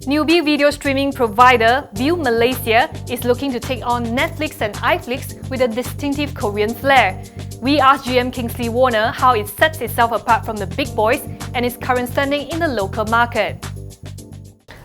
Newbie video streaming provider Viu Malaysia is looking to take on Netflix and iFlix with a distinctive Korean flair. We asked GM Kingsley Warner how it sets itself apart from the big boys and its current standing in the local market.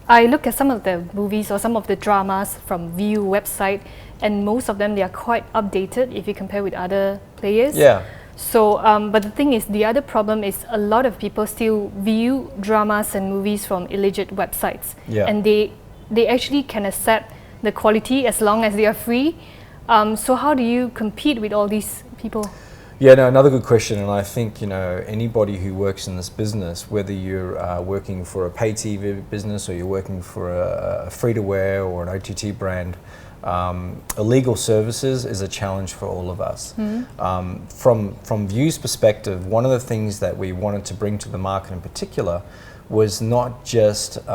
I look at some of the movies or some of the dramas from Viu website, and most of them they are quite updated if you compare with other players. Yeah. So, but the thing is, the other problem is a lot of people still view dramas and movies from illegit websites, and they actually can accept the quality as long as they are free. So how do you compete with all these people? Yeah, no, another good question, and I think anybody who works in this business, whether you're working for a pay TV business or you're working for a free-to-wear or an OTT brand, illegal services is a challenge for all of us. From Viu's perspective, one of the things that we wanted to bring to the market in particular was not just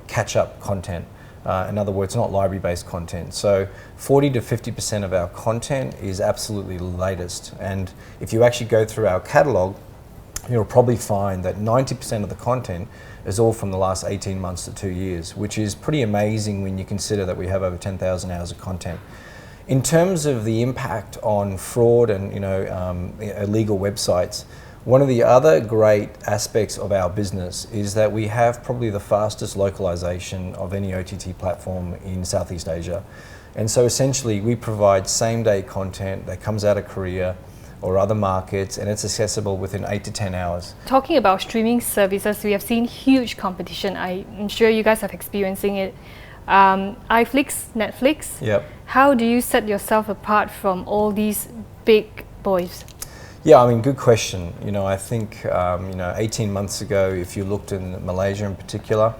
catch-up content. In other words, not library-based content. So 40 to 50% of our content is absolutely the latest. And if you actually go through our catalogue, you'll probably find that 90% of the content is all from the last 18 months to 2 years, which is pretty amazing when you consider that we have over 10,000 hours of content. In terms of the impact on fraud and illegal websites, one of the other great aspects of our business is that we have probably the fastest localization of any OTT platform in Southeast Asia. And so essentially we provide same-day content that comes out of Korea or other markets, and it's accessible within 8 to 10 hours. Talking about streaming services, we have seen huge competition. I'm sure you guys are experiencing it. iFlix, Netflix. Yep. How do you set yourself apart from all these big boys? Yeah, I mean, good question. I think 18 months ago, if you looked in Malaysia in particular,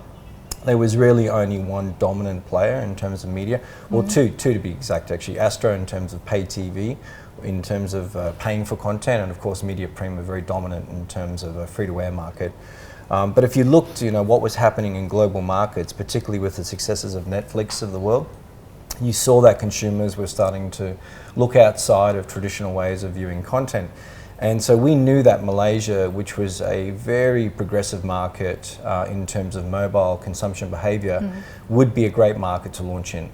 there was really only one dominant player in terms of media, well, two to be exact actually. Astro in terms of pay TV, in terms of paying for content, and of course Media Prem are very dominant in terms of a free-to-air market. But if you looked, what was happening in global markets, particularly with the successes of Netflix of the world, you saw that consumers were starting to look outside of traditional ways of viewing content. And so we knew that Malaysia, which was a very progressive market in terms of mobile consumption behaviour, would be a great market to launch in.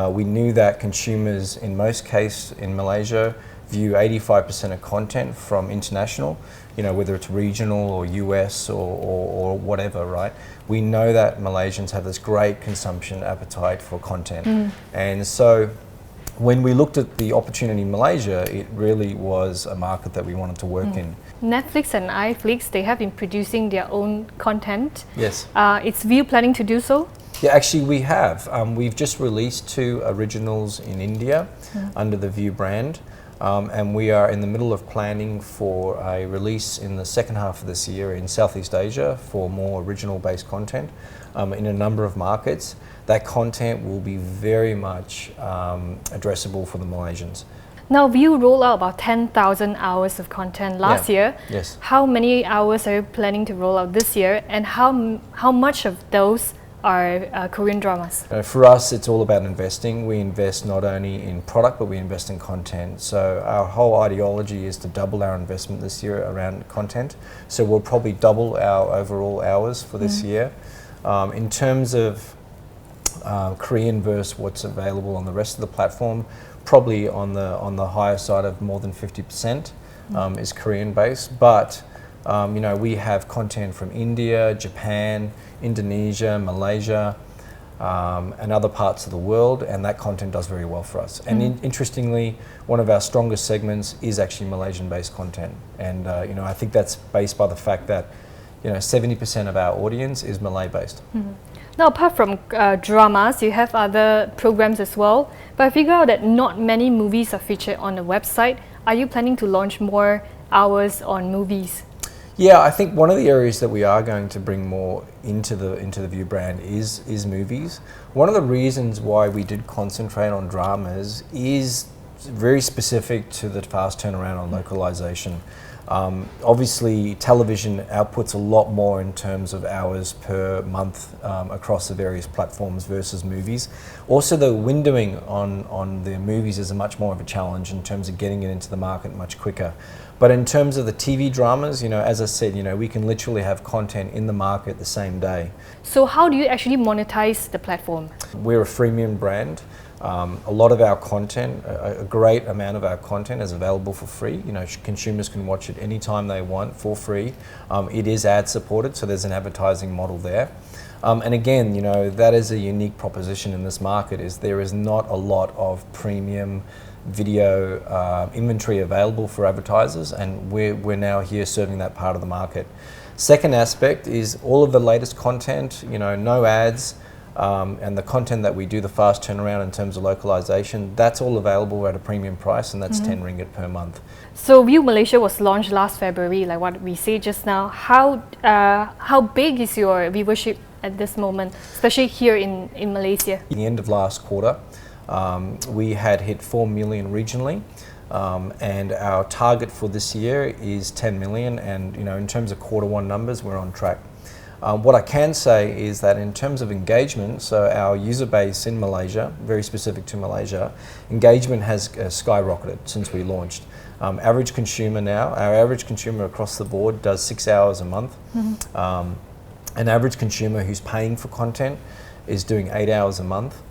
We knew that consumers, in most cases in Malaysia, view 85% of content from international, whether it's regional or US or whatever, right? We know that Malaysians have this great consumption appetite for content. And so when we looked at the opportunity in Malaysia, it really was a market that we wanted to work in. Netflix and iFlix, they have been producing their own content. Yes. Is Viu planning to do so? Yeah, actually we have. We've just released 2 originals in India under the Viu brand. And we are in the middle of planning for a release in the second half of this year in Southeast Asia for more original-based content in a number of markets. That content will be very much addressable for the Malaysians. Now, Viu rolled out about 10,000 hours of content last year. Yes. How many hours are you planning to roll out this year, and how much of those are Korean dramas? For us, it's all about investing. We invest not only in product, but we invest in content. So our whole ideology is to double our investment this year around content. So we'll probably double our overall hours for this year. In terms of Korean versus what's available on the rest of the platform, probably on the higher side of more than 50% is Korean based. But we have content from India, Japan, Indonesia, Malaysia, and other parts of the world, and that content does very well for us. And interestingly, one of our strongest segments is actually Malaysian-based content, and I think that's based by the fact that 70% of our audience is Malay-based. Now, apart from dramas, you have other programs as well. But I figure out that not many movies are featured on the website. Are you planning to launch more hours on movies? Yeah, I think one of the areas that we are going to bring more into the Viu brand is movies. One of the reasons why we did concentrate on dramas is very specific to the fast turnaround on localization. Obviously, television outputs a lot more in terms of hours per month across the various platforms versus movies. Also, the windowing on the movies is a much more of a challenge in terms of getting it into the market much quicker. But in terms of the TV dramas, as I said, we can literally have content in the market the same day. So how do you actually monetize the platform? We're a freemium brand. A lot of our content, a great amount of our content is available for free. Consumers can watch it anytime they want for free. It is ad supported, so there's an advertising model there. And again, that is a unique proposition in this market, is there is not a lot of premium video inventory available for advertisers, and we're now here serving that part of the market. Second aspect is all of the latest content, no ads, and the content that we do, the fast turnaround in terms of localization, that's all available at a premium price, and that's 10 ringgit per month. So Viu Malaysia was launched last February, like what we said just now. How big is your viewership at this moment, especially here in Malaysia? At the end of last quarter, we had hit 4 million regionally, and our target for this year is 10 million, and in terms of Q1 numbers, we're on track. What I can say is that in terms of engagement, so our user base in Malaysia, very specific to Malaysia, engagement has skyrocketed since we launched. Our average consumer across the board does 6 hours a month. An average consumer who's paying for content is doing 8 hours a month.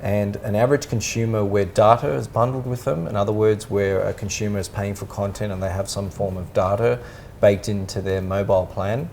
And an average consumer where data is bundled with them, in other words, where a consumer is paying for content and they have some form of data baked into their mobile plan,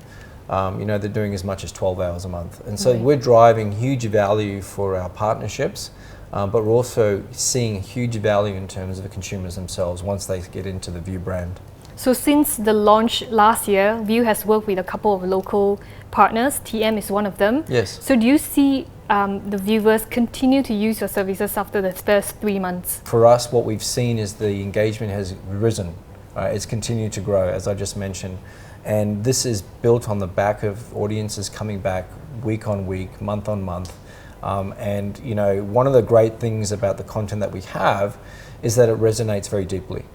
they're doing as much as 12 hours a month. And so we're driving huge value for our partnerships, but we're also seeing huge value in terms of the consumers themselves once they get into the Viu brand. So since the launch last year, Viu has worked with a couple of local partners. TM is one of them. Yes. So do you see the viewers continue to use your services after the first 3 months? For us, what we've seen is the engagement has risen. It's continued to grow, as I just mentioned. And this is built on the back of audiences coming back week on week, month on month. And one of the great things about the content that we have is that it resonates very deeply.